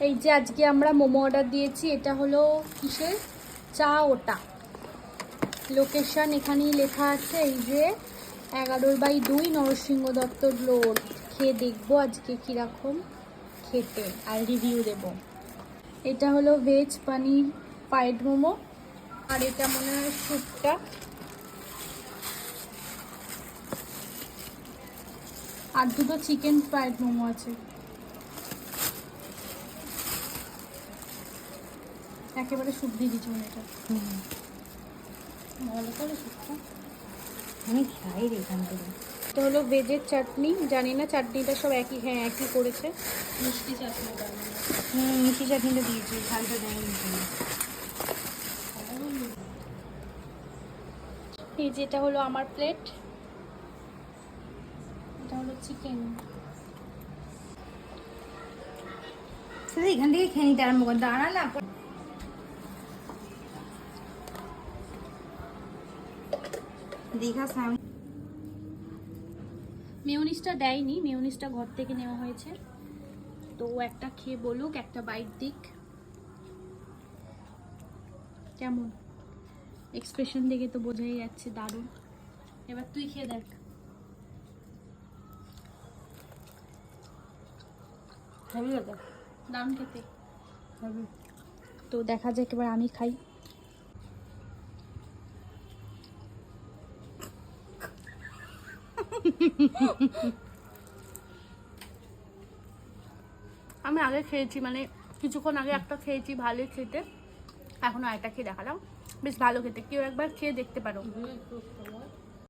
এই যে আজকে আমরা মোমো অর্ডার দিয়েছি, এটা হলো কিসের চা ওটা, লোকেশন এখানেই লেখা আছে। এই যে 11/2 নরসিংহ দত্ত রোড। খেয়ে দেখবো আজকে কিরকম খেতে আর রিভিউ দেব। এটা হলো ভেজ পানির ফ্রাইড মোমো, আর এটা মনে হয় স্যুপটা, আর দুটো চিকেন ফ্রাইড মোমো আছে। একেবারে স্যুপ দিয়ে দিচ্ছি মনে এটা ভালো করে স্যুপটা। আমি খাই রে এখান থেকে। এটা হলো ভেজের চাটনি, জানি না চাটনিটা সব একই, হ্যাঁ একই করেছে। মিষ্টি চাটনিটা মিষ্টি চাটনিটা দিয়েছি, ঝালটা দেয়নি। এই যে এটা হলো আমার প্লেট, এটা হলো চিকেন। শুধু এখান থেকে খেয়ে নিতে আরম্ভ করে দাঁড়া না। দীঘা সামনে মেয়োনিজটা দেয়নি, মেয়োনিজটা ঘর থেকে নেওয়া হয়েছে। তো একটা খেয়ে বলুক, একটা বাইট দিক। কেমন এক্সপ্রেশন দেখে তো বোঝাই যাচ্ছে দারুণ। এবার তুই খেয়ে দেখ। খাবি তো? দারুণ খেতে। তো দেখা যাক, এবার আমি খাই। আমি আগে খেয়েছি, মানে কিছুক্ষণ আগে একটা খেয়েছি, ভালোই খেতে। এখন আরেকটা খেয়ে দেখালাম, বেশ ভালো খেতে। কেউ একবার খেয়ে দেখতে পারো।